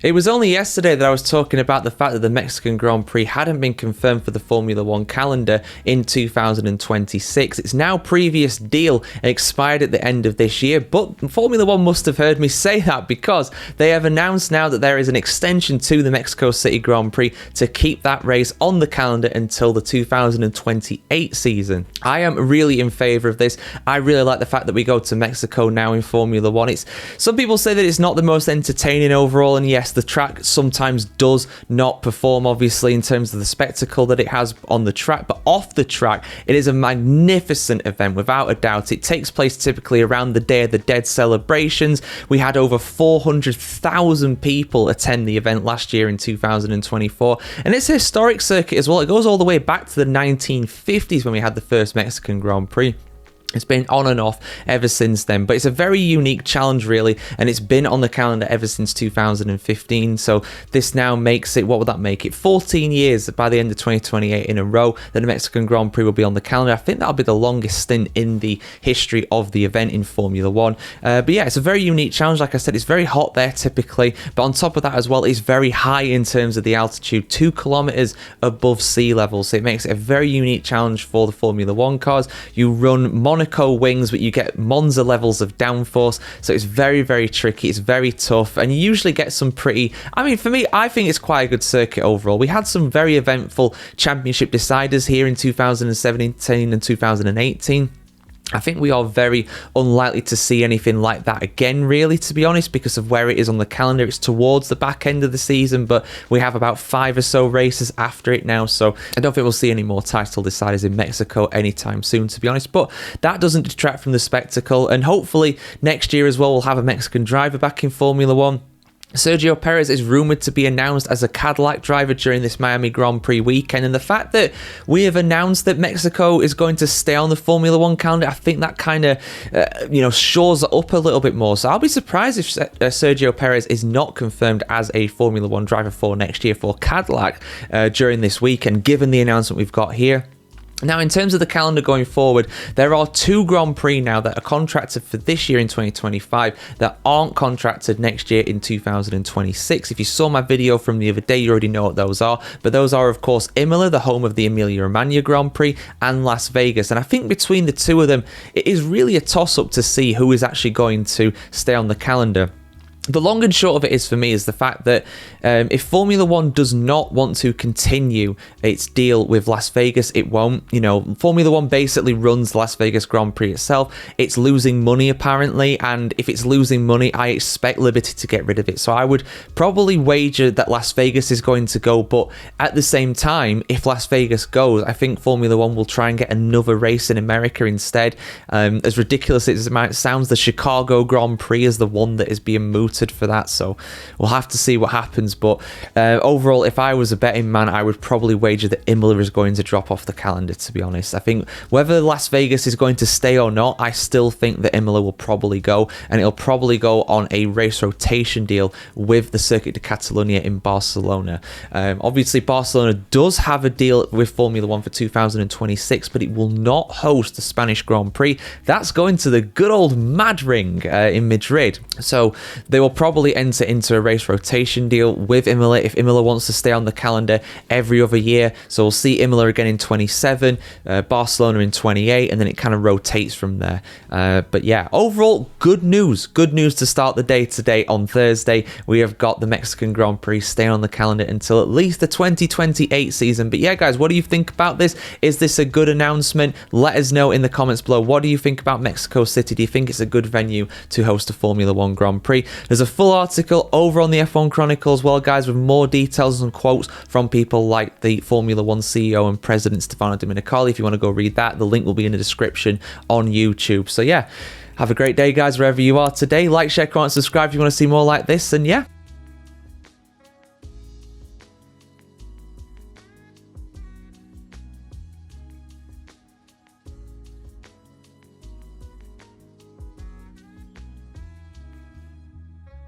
It was only yesterday that I was talking about the fact that the Mexican Grand Prix hadn't been confirmed for the Formula 1 calendar in 2026. Its now previous deal expired at the end of this year, but Formula 1 must have heard me say that because they have announced now that there is an extension to the Mexico City Grand Prix to keep that race on the calendar until the 2028 season. I am really in favour of this. I really like the fact that we go to Mexico now in Formula 1. Some people say that it's not the most entertaining overall, and yes, the track sometimes does not perform, obviously, in terms of the spectacle that it has on the track, but off the track, it is a magnificent event, without a doubt. It takes place typically around the Day of the Dead celebrations. We had over 400,000 people attend the event last year in 2024, and it's a historic circuit as well. It goes all the way back to the 1950s when we had the first Mexican Grand Prix. It's been on and off ever since then, but it's a very unique challenge, really, and it's been on the calendar ever since 2015, so this now makes it, what would that make it, 14 years by the end of 2028 in a row that the Mexican Grand Prix will be on the calendar. I think that'll be the longest stint in the history of the event in Formula 1, but yeah, it's a very unique challenge. Like I said, it's very hot there typically, but on top of that as well, it's very high in terms of the altitude, 2 kilometers above sea level, so it makes it a very unique challenge for the Formula 1 cars. You run Monaco wings, but you get Monza levels of downforce, so it's very, very tricky. It's very tough, and you usually get some pretty, I mean, for me, I think it's quite a good circuit overall. We had some very eventful championship deciders here in 2017 and 2018. I think we are very unlikely to see anything like that again, really, to be honest, because of where it is on the calendar. It's towards the back end of the season, but we have about 5 or so races after it now, so I don't think we'll see any more title deciders in Mexico anytime soon, to be honest, but that doesn't detract from the spectacle, and hopefully next year as well we'll have a Mexican driver back in Formula 1. Sergio Perez is rumoured to be announced as a Cadillac driver during this Miami Grand Prix weekend, and the fact that we have announced that Mexico is going to stay on the Formula 1 calendar, I think that kind of, shores it up a little bit more. So I'll be surprised if Sergio Perez is not confirmed as a Formula 1 driver for next year for Cadillac during this weekend, given the announcement we've got here. Now, in terms of the calendar going forward, there are 2 Grand Prix now that are contracted for this year in 2025 that aren't contracted next year in 2026. If you saw my video from the other day, you already know what those are. But those are, of course, Imola, the home of the Emilia-Romagna Grand Prix, and Las Vegas. And I think between the two of them, it is really a toss-up to see who is actually going to stay on the calendar. The long and short of it is, for me, is the fact that if Formula 1 does not want to continue its deal with Las Vegas, it won't. You know, Formula 1 basically runs the Las Vegas Grand Prix itself. It's losing money, apparently, and if it's losing money, I expect Liberty to get rid of it. So I would probably wager that Las Vegas is going to go, but at the same time, if Las Vegas goes, I think Formula 1 will try and get another race in America instead. As ridiculous as it might sound, the Chicago Grand Prix is the one that is being mooted for that, so we'll have to see what happens, but overall, if I was a betting man, I would probably wager that Imola is going to drop off the calendar, to be honest. I think whether Las Vegas is going to stay or not, I still think that Imola will probably go, and it'll probably go on a race rotation deal with the Circuit de Catalunya in Barcelona. Obviously, Barcelona does have a deal with Formula 1 for 2026, but it will not host the Spanish Grand Prix. That's going to the good old Mad Ring in Madrid, so they will probably enter into a race rotation deal with Imola if Imola wants to stay on the calendar every other year. So we'll see Imola again in 27, Barcelona in 28, and then it kind of rotates from there. But yeah, overall, good news to start the day today on Thursday. We have got the Mexican Grand Prix staying on the calendar until at least the 2028 season. But yeah, guys, what do you think about this? Is this a good announcement? Let us know in the comments below. What do you think about Mexico City? Do you think it's a good venue to host a Formula 1 Grand Prix? There's a full article over on the F1 Chronicle as well, guys, with more details and quotes from people like the Formula 1 CEO and President Stefano Domenicali. If you want to go read that, the link will be in the description on YouTube. So yeah, have a great day, guys, wherever you are today. Like, share, comment, subscribe if you want to see more like this, and yeah,